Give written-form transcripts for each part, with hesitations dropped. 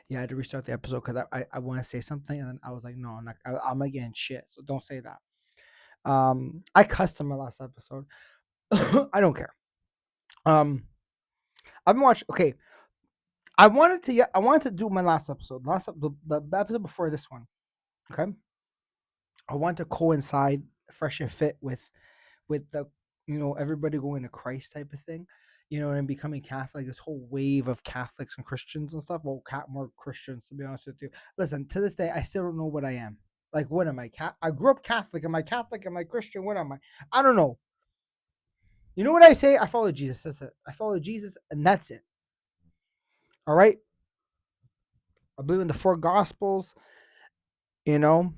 Yeah, I had to restart the episode because I want to say something, and then I was like, no, I'm not. I'm again shit. So don't say that. I cussed in my last episode. I don't care. Um, I've been watching. Okay, I wanted to do my last episode. The episode before this one. Okay, I want to coincide fresh and fit with the everybody going to Christ type of thing, and becoming Catholic. This whole wave of Catholics and Christians and stuff. Well, more Christians to be honest with you. Listen, to this day, I still don't know what I am. Like, what am I? I grew up Catholic. Am I Catholic? Am I Christian? What am I? I don't know. You know what I say? I follow Jesus. That's it. I follow Jesus, and that's it. All right. I believe in the four Gospels. You know,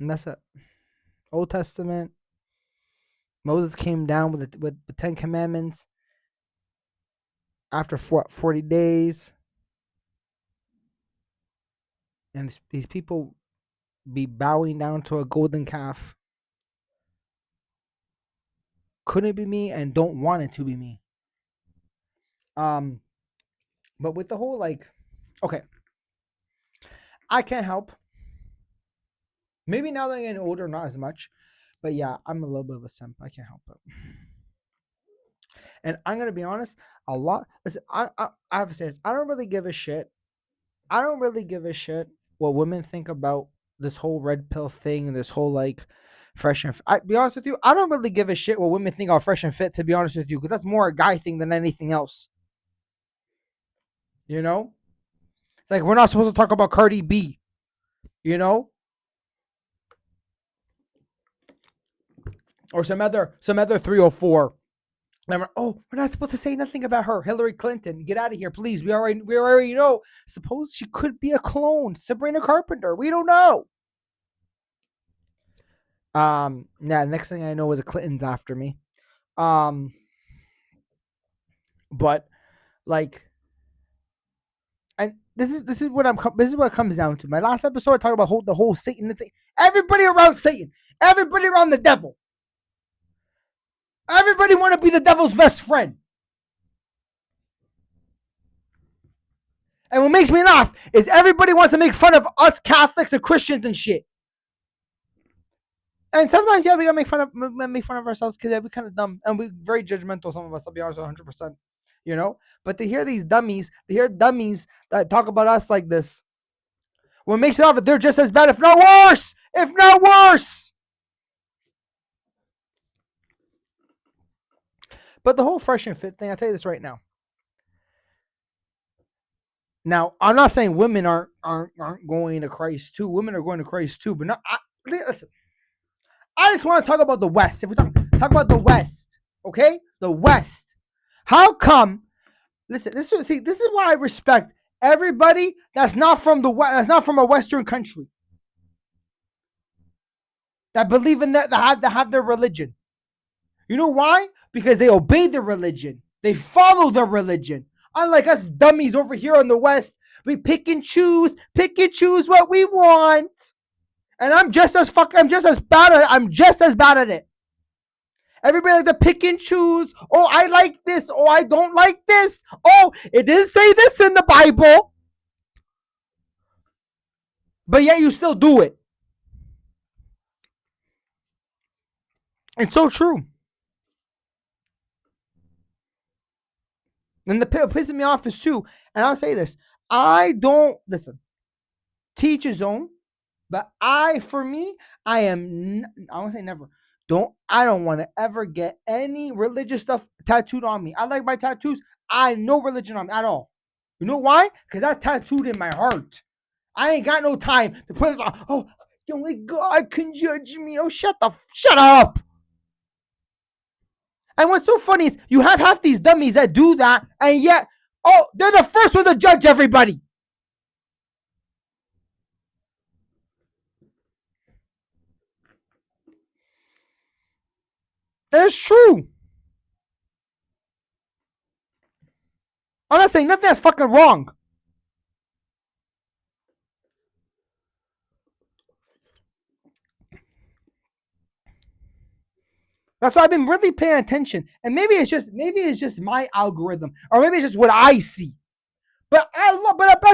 and that's it. Old Testament. Moses came down with the Ten Commandments after 40 days, and these people be bowing down to a golden calf. Couldn't be me, and don't want it to be me. Um, but with the whole okay, I can't help. Maybe now that I'm getting older, not as much, but yeah, I'm a little bit of a simp. I can't help it. And I'm gonna be honest, a lot. Listen, I have to say this. I don't really give a shit. I don't really give a shit what women think about this whole red pill thing and this whole fresh and. I be honest with you, I don't really give a shit what women think about fresh and fit. To be honest with you, because that's more a guy thing than anything else. You know, it's like we're not supposed to talk about Cardi B. You know, or some other 304. Oh, we're not supposed to say nothing about her. Hillary Clinton, get out of here, please. We already know. Suppose she could be a clone, Sabrina Carpenter. We don't know. Yeah. Next thing I know is a Clinton's after me. Um, but like, and this is what it comes down to. My last episode, I talked about the whole Satan thing. Everybody around Satan. Everybody around the devil. Everybody want to be the devil's best friend. And what makes me laugh is everybody wants to make fun of us Catholics and Christians and shit. And sometimes, yeah, we gotta make fun of ourselves because we're kind of dumb and we're very judgmental. Some of us, I'll be honest, 100%. But to hear dummies that talk about us like this, what makes it out that they're just as bad, if not worse, But the whole fresh and fit thing, I'll tell you this right now. Now, I'm not saying women aren't going to Christ too. Women are going to Christ too, but not. Listen, I just want to talk about the West. If we talk about the West, okay, the West. How come? Listen, this is why I respect everybody that's not from the West, that's not from a Western country, that believe in that have their religion. You know why? Because they obey their religion. They follow their religion. Unlike us dummies over here in the West, we pick and choose what we want. And I'm just as bad at it. Everybody like to pick and choose. Oh, I like this. Oh, I don't like this. Oh, it didn't say this in the Bible. But yet you still do it. It's so true. And the pisses me off is too. And I'll say this. I don't listen. Teach his own. But for me, I won't say never. I don't want to ever get any religious stuff tattooed on me. I like my tattoos. I no religion on me at all. You know why? Because that's tattooed in my heart. I ain't got no time to put this on. Oh, only God can judge me. Oh, shut up. And what's so funny is you have half these dummies that do that, and yet, they're the first one to judge everybody. That's true. I'm not saying nothing that's fucking wrong. That's why I've been really paying attention. And maybe it's just my algorithm, or maybe it's just what I see. But I'll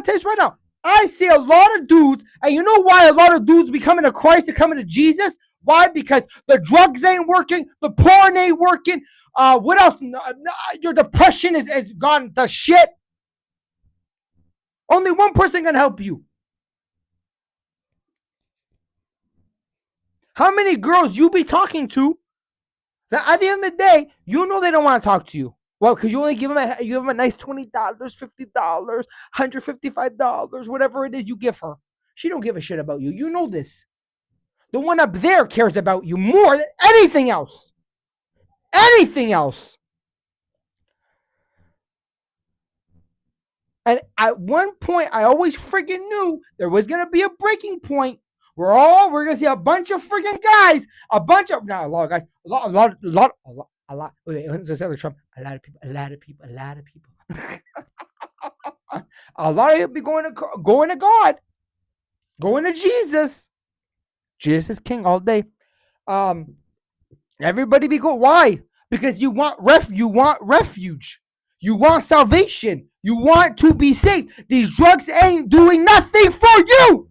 tell you right now, I see a lot of dudes, and you know why a lot of dudes be coming to Christ and coming to Jesus? Why? Because the drugs ain't working, the porn ain't working. What else? Your depression is gone to shit. Only one person can help you. How many girls you be talking to that at the end of the day, you know they don't want to talk to you? Well, because you only give them a nice $20, $50, $155, whatever it is you give her. She don't give a shit about you. You know this. The one up there cares about you more than anything else. Anything else. And at one point, I always freaking knew there was gonna be a breaking point. We're gonna see a bunch of freaking guys, a lot of guys, a lot. Wait, let's say Trump. A lot of people. A lot of people be going to God, going to Jesus. Jesus is king all day. Everybody be go. Why? Because you want refuge. You want salvation. You want to be saved. These drugs ain't doing nothing for you.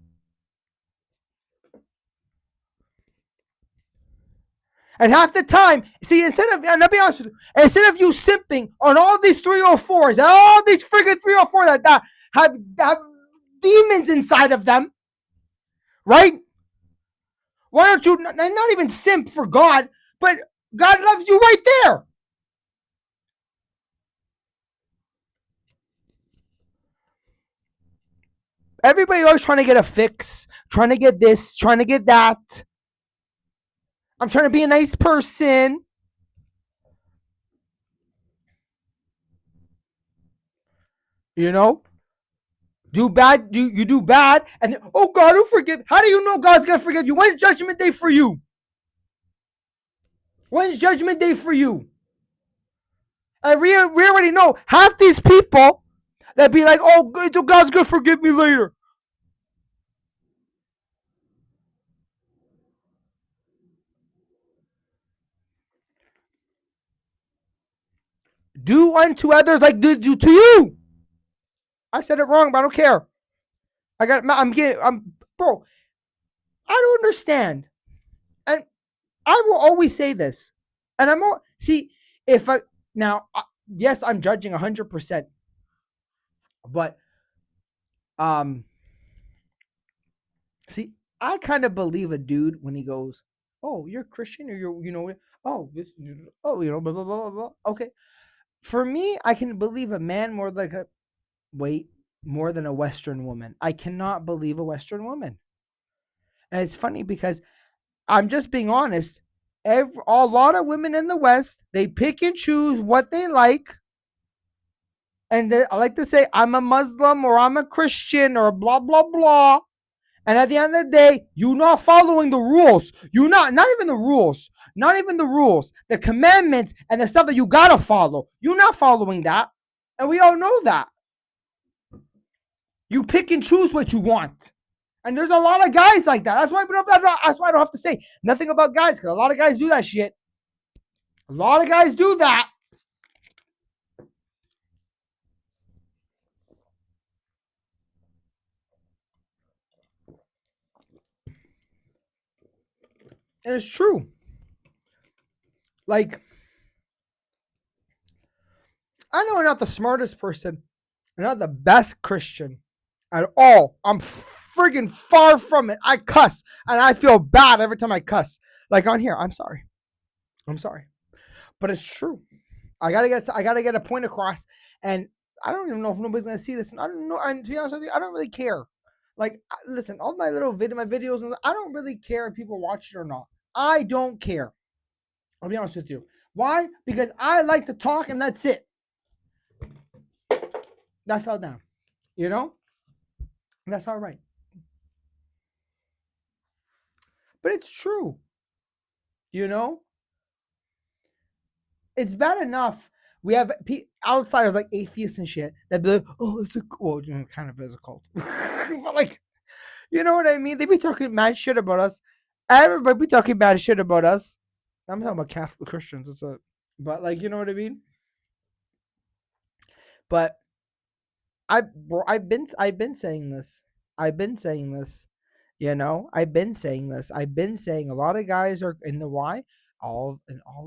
And half the time, see, and I'll be honest with you, instead of you simping on all these 304s, all these freaking 304 that have demons inside of them, right? Why don't you not even simp for God, but God loves you right there. Everybody always trying to get a fix, trying to get this, trying to get that. I'm trying to be a nice person. You know? Do bad, you do bad, and then, oh, God will forgive. How do you know God's going to forgive you? When's Judgment Day for you? When's Judgment Day for you? And we already know half these people that be like, oh, God's going to forgive me later. Do unto others like do to you. I said it wrong, but I don't care. Bro, I don't understand. And I will always say this. And see, if I, now, yes, I'm judging 100%, but, see, I kind of believe a dude when he goes, oh, you're Christian or oh, blah, blah, blah, blah. Okay. For me, I can believe a man more than a Western woman. I cannot believe a Western woman. And it's funny because I'm just being honest. A lot of women in the West, they pick and choose what they like. And I like to say, I'm a Muslim or I'm a Christian or blah, blah, blah. And at the end of the day, you're not following the rules. You're not even the rules. Not even the rules. The commandments and the stuff that you gotta follow. You're not following that. And we all know that. You pick and choose what you want. And there's a lot of guys like that. That's why I don't have to say nothing about guys, because a lot of guys do that shit. A lot of guys do that. And it's true. Like, I know I'm not the smartest person. I'm not the best Christian at all. I'm friggin' far from it. I cuss, and I feel bad every time I cuss. Like on here, I'm sorry. But it's true. I gotta get a point across, and I don't even know if nobody's gonna see this. And I don't know. And to be honest with you, I don't really care. Like, listen, all my videos, I don't really care if people watch it or not. I don't care. I'll be honest with you. Why? Because I like to talk, and that's it. That fell down. You know? That's all right. But it's true. You know? It's bad enough we have outsiders like atheists and shit that be like, oh, it's kind of is a cult. But like, you know what I mean? They be talking mad shit about us. Everybody be talking bad shit about us. I'm talking about Catholic Christians. But like, you know what I mean? But I've been saying this. I've been saying this. I've been saying this. I've been saying a lot of guys are in the why. All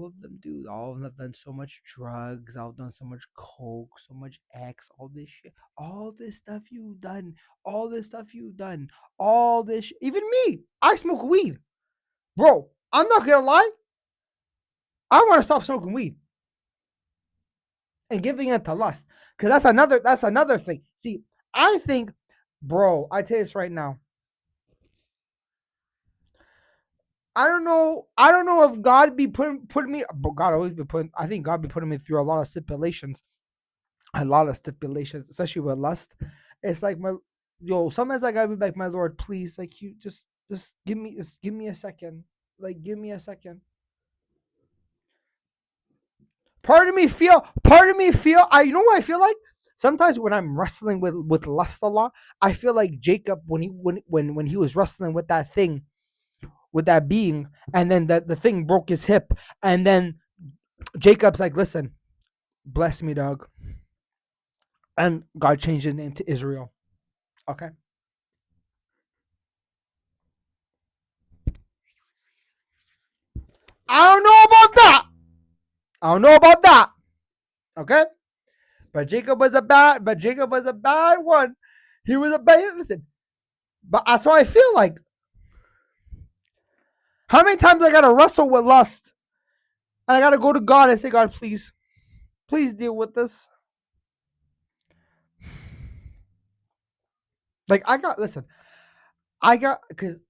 of them, dude. All of them have done so much drugs. All done so much coke, so much X, all this shit, all this stuff you've done, all this stuff you've done, all this. Even me, I smoke weed, bro. I'm not gonna lie. I want to stop smoking weed and giving it to lust, because that's another thing. See, I think, bro, I tell you this right now. I don't know if God be putting me, but God always be putting. I think God be putting me through a lot of stipulations, especially with lust. It's like sometimes I gotta be like, my Lord, please, like you just give me a second, like give me a second. Part of me feel, I, what I feel like. Sometimes when I'm wrestling with lust a lot, I feel like Jacob when he was wrestling with that thing, with that being, and then the thing broke his hip, and then Jacob's like, listen, bless me, dog. And God changed his name to Israel. Okay. I don't know about that. I don't know about that. Okay. But Jacob was a bad one. He was a bad, listen. But that's what I feel like. How many times I gotta wrestle with lust? And I gotta go to God and say, God, please deal with this. Like listen, because,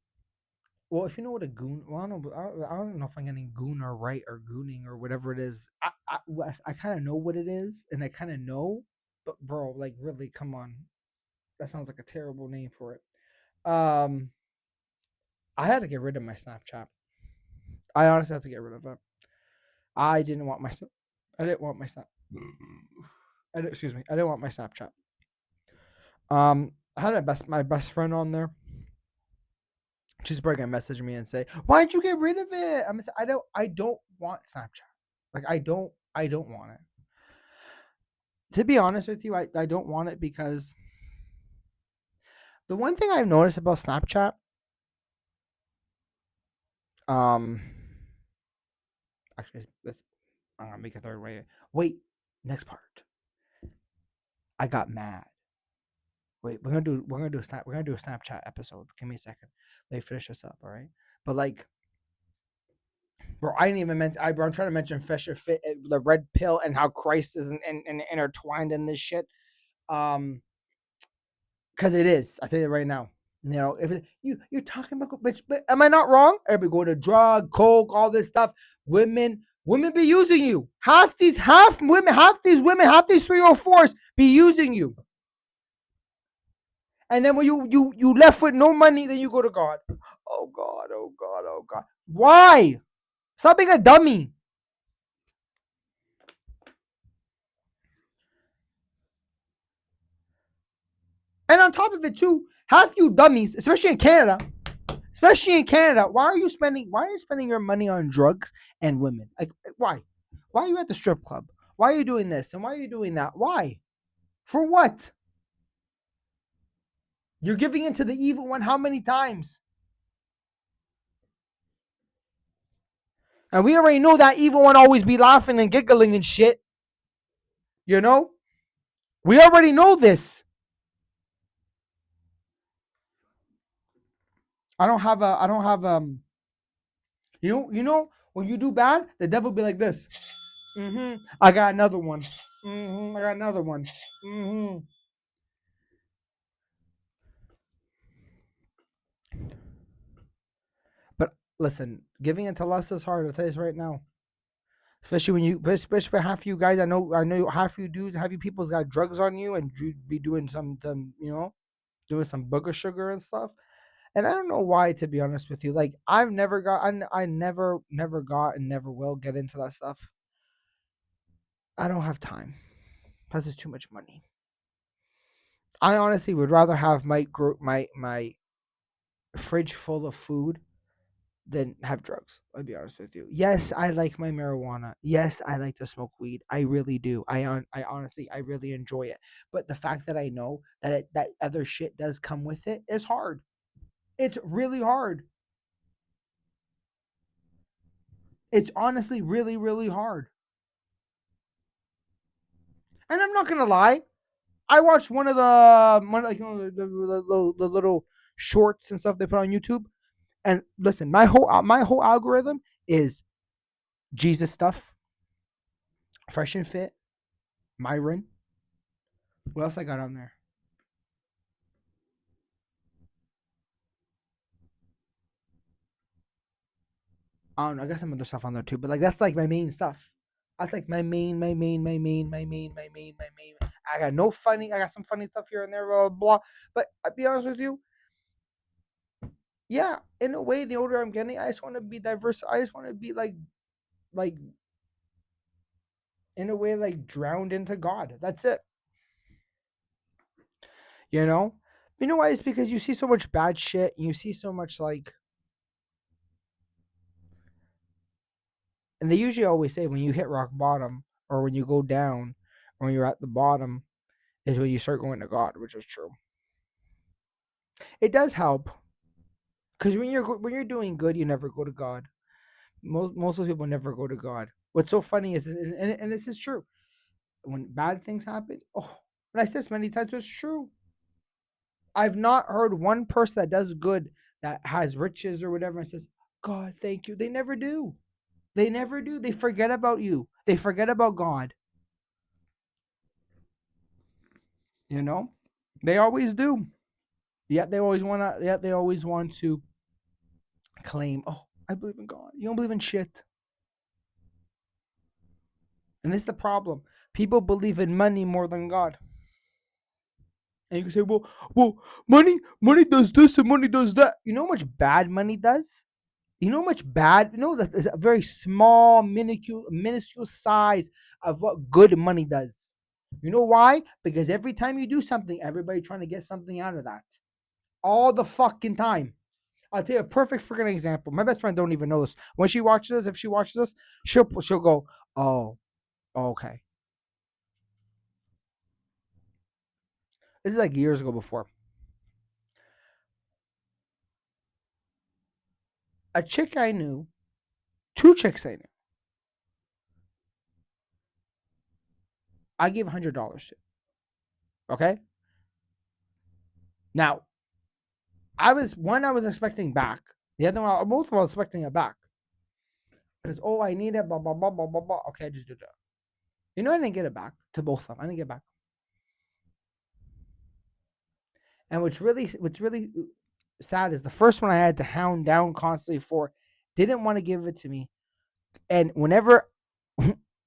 well, if you know what a goon, well, I don't know if I'm getting goon or right or gooning or whatever it is. I kind of know what it is, and I kind of know, but bro, like really, come on, that sounds like a terrible name for it. Um, I had to get rid of my Snapchat. I honestly had to get rid of it. I didn't want my, I didn't want my snap. Excuse me, I didn't want my Snapchat. I had my best friend on there. She's probably gonna message me and say, "Why'd you get rid of it?" I'm gonna say, I don't want Snapchat. Like I don't want it. To be honest with you, I don't want it because the one thing I've noticed about Snapchat, um, actually, let's I'm gonna make a third way. Wait, next part. I got mad. Wait, we're gonna do a Snapchat episode. Give me a second. Let me finish this up, all right? But like, bro, I didn't even mention. I'm trying to mention Fisher Fit, the red pill, and how Christ is intertwined in this shit. Um, because it is. I tell you right now. If you're talking about, but am I not wrong? Everybody go to drug, coke, all this stuff. Women be using you. Half these women, half these 304s be using you. And then when you left with no money, then you go to God. Oh God, oh God, oh God. Why? Stop being a dummy. And on top of it too, half you dummies, especially in Canada, why are you spending your money on drugs and women? Like why? Why are you at the strip club? Why are you doing this and why are you doing that? Why? For what? You're giving into the evil one how many times? And we already know that evil one always be laughing and giggling and shit. You know? We already know this. I don't have when you do bad, the devil be like this. I got another one. I got another one. But listen, giving into lust is hard. I'll tell you this right now. Especially for half of you guys, I know half of you dudes, half you people's got drugs on you, and you be doing some, doing some booger sugar and stuff. And I don't know why, to be honest with you. Like I've never got, I never got, and never will get into that stuff. I don't have time. Plus, it's too much money. I honestly would rather have my fridge full of food than have drugs. I'll be honest with you. Yes, I like my marijuana. Yes, I like to smoke weed. I really do. I honestly, I really enjoy it. But the fact that I know that that other shit does come with it is hard. It's really hard. It's honestly really, really hard. And I'm not gonna lie. I watched one like the little shorts and stuff they put on YouTube. And listen, my whole algorithm is Jesus stuff, fresh and fit, Myron. What else I got on there? I don't know. I got some other stuff on there too, but like that's like my main stuff. That's like my main. I got no funny. I got some funny stuff here and there, blah blah. Blah. But I'll be honest with you, yeah. In a way, the older I'm getting, I just want to be diverse. I just want to be like in a way, like drowned into God. That's it. You know. You know why? It's because you see so much bad shit. You see so much like, and they usually always say when you hit rock bottom or when you go down or when you're at the bottom is when you start going to God, which is true. It does help because when you're doing good, you never go to God. Most of the people never go to God. What's so funny is, and this is true, when bad things happen. Oh, and I said this many times, but it's true. I've not heard one person that does good that has riches or whatever and says, "God, thank you." They never do. They never do. They forget about you. They forget about God. You know, they always do. Yet they always want to. Yet they always want to claim, "Oh, I believe in God." You don't believe in shit. And this is the problem. People believe in money more than God. And you can say, well, money does this and money does that. You know how much bad money does? You know how much bad? You know that there's a very small, minuscule size of what good money does. You know why? Because every time you do something, everybody trying to get something out of that. All the fucking time. I'll tell you a perfect freaking example. My best friend don't even know this. When she watches this, if she watches this, she'll go, oh, okay. This is like years ago before. A chick I knew, two chicks I knew, I gave $100 to. Okay. Now, I was expecting back. The other one, both of them I was expecting it back. Because, oh, I need it, blah, blah, blah, blah, blah, blah. Okay, I just did that. You know, I didn't get it back to both of them. I didn't get it back. And what's really sad is the first one I had to hound down constantly for didn't want to give it to me. And whenever,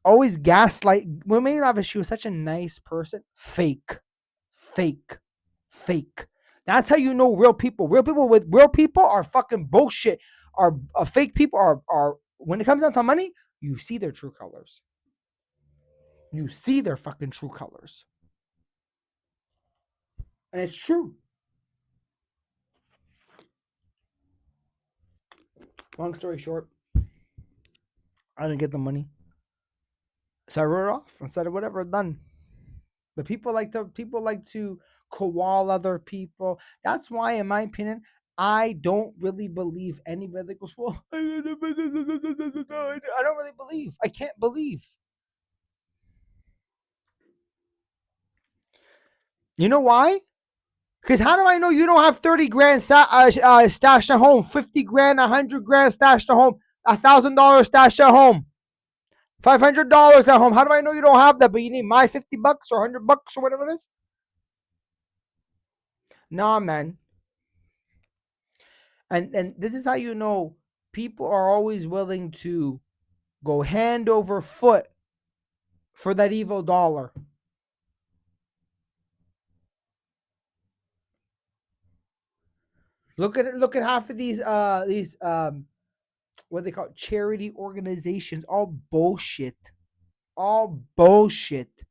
always gaslight. When made love, she was such a nice person. Fake, fake, fake. That's how you know real people. Real people are fucking bullshit. Are fake people are when it comes down to money, you see their true colors. You see their fucking true colors, and it's true. Long story short, I didn't get the money, so I wrote it off and said whatever, done. But people like to koala other people. That's why, in my opinion, I don't really believe anybody that goes, well, I don't really believe. I can't believe. You know why? Because how do I know you don't have 30 grand stashed at home, 50 grand, 100 grand stashed at home, $1,000 stashed at home, $500 at home? How do I know you don't have that, but you need my 50 bucks or 100 bucks or whatever it is? Nah, man. And this is how you know people are always willing to go hand over foot for that evil dollar. Look at it. Look at half of these what they call it, charity organizations. All bullshit. All bullshit.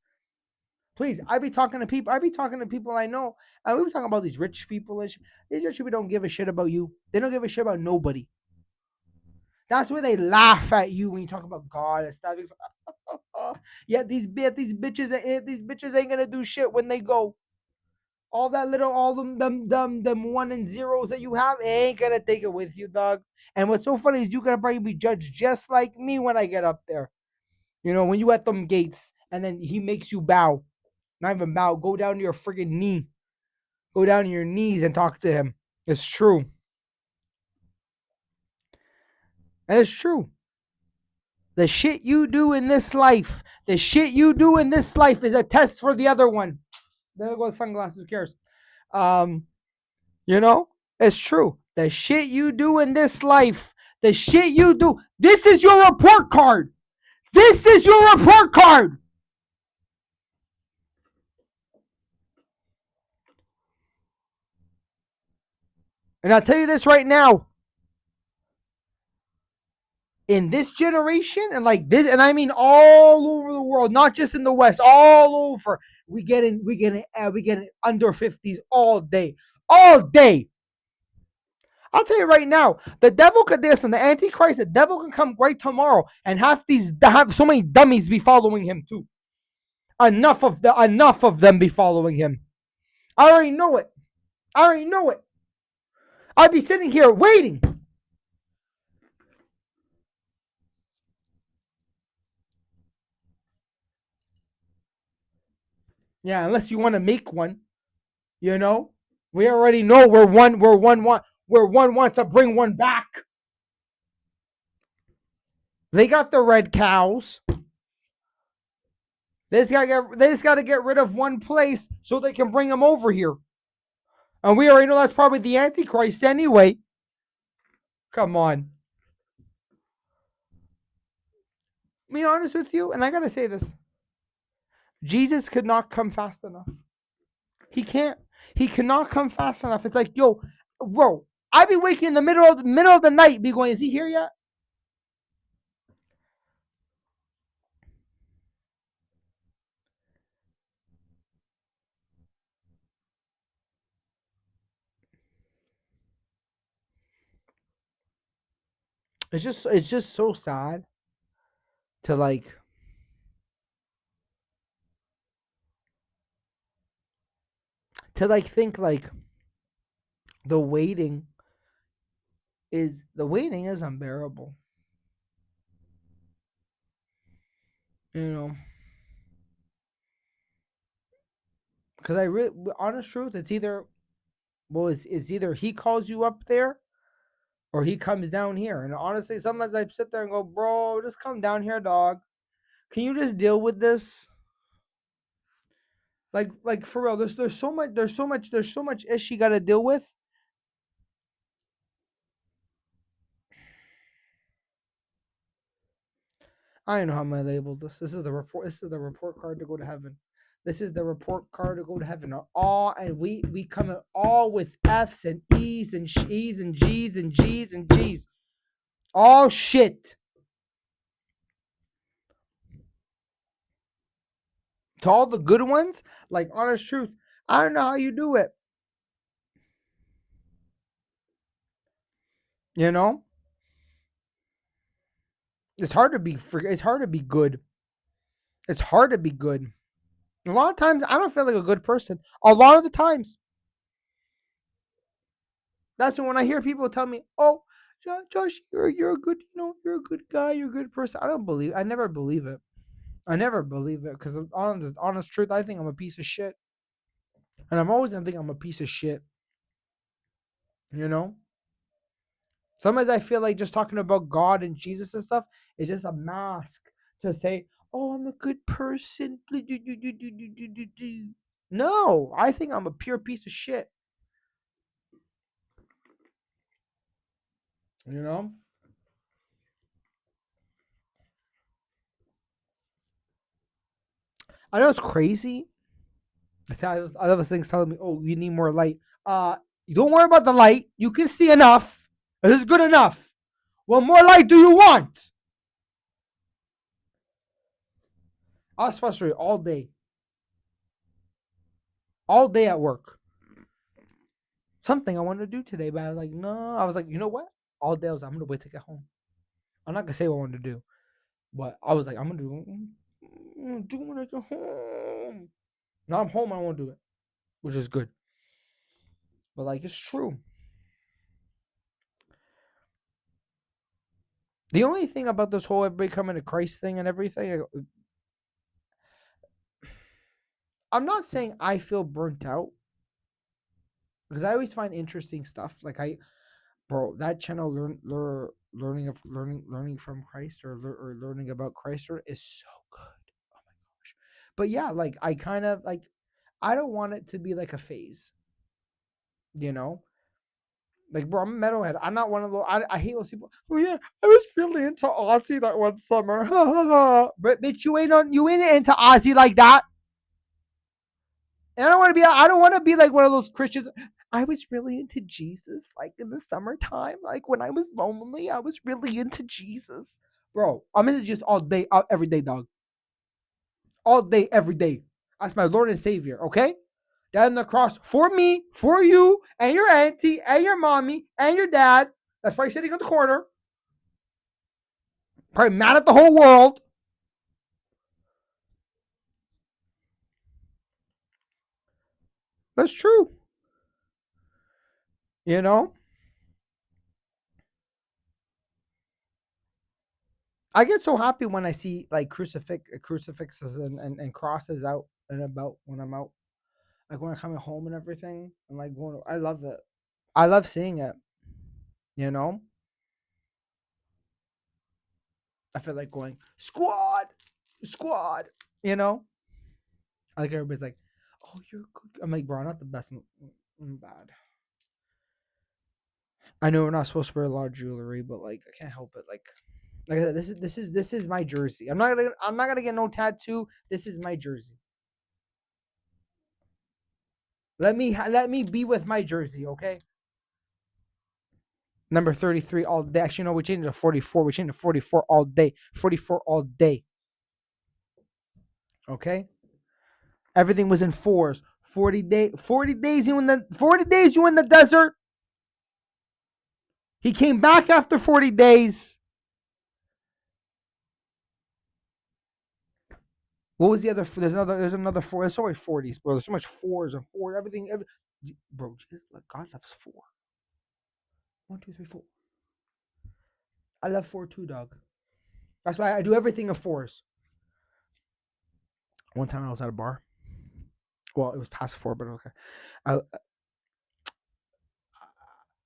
Please, I be talking to people. I be talking to people I know, and we be talking about these rich people. And these rich people don't give a shit about you. They don't give a shit about nobody. That's where they laugh at you when you talk about God and stuff. It's, yeah, these bitches ain't gonna do shit when they go. All that little, all them one and zeros that you have, it ain't gonna take it with you, dog. And what's so funny is you gonna probably be judged just like me when I get up there. You know, when you at them gates, and then he makes you bow, not even bow, go down to your friggin' knee, go down to your knees and talk to him. It's true, and it's true. The shit you do in this life, the shit you do in this life is a test for the other one. There goes sunglasses. Who cares? Um, You know, it's true. The shit you do in this life, the shit you do, this is your report card. This is your report card. And I'll tell you this right now. In this generation, and like this, and I mean all over the world, not just in the West, all over, we getting under 50s all day. All day. I'll tell you right now, the devil could listen, the Antichrist, the devil can come right tomorrow and have so many dummies be following him too. Enough of them be following him. I already know it. I already know it. I'd be sitting here waiting. Yeah, unless you want to make one, you know. We already know where one wants to bring one back. They got the red cows. They just gotta get rid of one place so they can bring them over here. And we already know that's probably the Antichrist anyway. Come on. Be honest with you, and I gotta say this. Jesus could not come fast enough. He can't. He cannot come fast enough. It's like, yo, bro, I'd be waking in the middle of the night, be going, is he here yet? It's just so sad to think like the waiting the waiting is unbearable. You know, because honest truth, it's either it's either he calls you up there or he comes down here. And honestly, sometimes I sit there and go, bro, just come down here, dog. Can you just deal with this? Like for real, there's so much ish you gotta deal with. I don't know how I'm gonna label this. This is the report card to go to heaven. This is the report card to go to heaven. All and we come in all with F's and E's and E's and G's and G's and G's. All shit. To all the good ones, like honest truth, I don't know how you do it. You know, it's hard to be good. It's hard to be good. A lot of times, I don't feel like a good person. A lot of the times, that's when I hear people tell me, "Oh, Josh, you're a good, you're a good guy, you're a good person." I never believe it. I never believe it because honest truth, I think I'm a piece of shit, and I'm always gonna think I'm a piece of shit. You know. Sometimes I feel like just talking about God and Jesus and stuff is just a mask to say, "Oh, I'm a good person." No, I think I'm a pure piece of shit. You know. I know it's crazy. Other things telling me, "Oh, you need more light." You don't worry about the light. You can see enough. This is good enough. What more light do you want? I was frustrated all day at work. Something I wanted to do today, but I was like, no. I was like, you know what? All day I'm gonna wait to get home. I'm not gonna say what I want to do, but I was like, I'm gonna do when I get home. Now I'm home, I won't do it, which is good. But like, it's true. The only thing about this whole everybody coming to Christ thing and everything, I'm not saying I feel burnt out because I always find interesting stuff. Like bro, that channel learning from Christ or learning about Christ is so good. Oh my gosh. But yeah, like I kind of like I don't want it to be like a phase, you know? Like, bro, I'm a metalhead. I'm not one of those. I hate those people. Oh yeah, I was really into Ozzy that one summer. But bitch, you ain't into Ozzy like that. And I don't want to be like one of those Christians. I was really into Jesus, like in the summertime, like when I was lonely, I was really into Jesus, bro. I'm into Jesus all day, every day, dog. All day, every day. That's my Lord and Savior. Okay, died on the cross for me, for you, and your auntie, and your mommy, and your dad. That's why he's sitting in the corner, probably mad at the whole world. That's true. You know, I get so happy when I see like crucifixes and crosses out and about when I'm out, like when I'm coming home and everything. I'm like going. I love it. I love seeing it. You know, I feel like going squad, squad. You know, I like everybody's like, oh, you're good. I'm like, bro, I'm not the best. I'm bad. I know we're not supposed to wear a lot of jewelry, but like I can't help it. Like I said, this is my jersey. I'm not gonna get no tattoo. This is my jersey. Let me be with my jersey, okay? Number 33 all day. Actually, no, we changed to 44. We changed to 44 all day. 44 all day. Okay? Everything was in fours. 40 days you in the desert. He came back after 40 days. What was the other? There's another four. There's so many 40s, bro. There's so much fours and four. Bro, just like God loves four. One, two, three, four. I love four too, dog. That's why I do everything in fours. One time I was at a bar. Well, it was past four, but okay. I,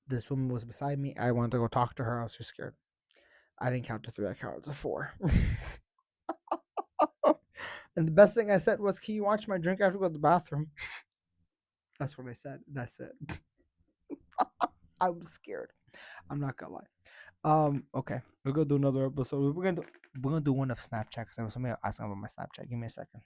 this woman was beside me. I wanted to go talk to her. I was too scared. I didn't count to three. I counted to four. And the best thing I said was, "Can you watch my drink? I have to go to the bathroom." That's what I said. That's it. I was scared. I'm not gonna lie. Okay, we're gonna do another episode. We're gonna do one of Snapchat because I was somebody asking about my Snapchat. Give me a second.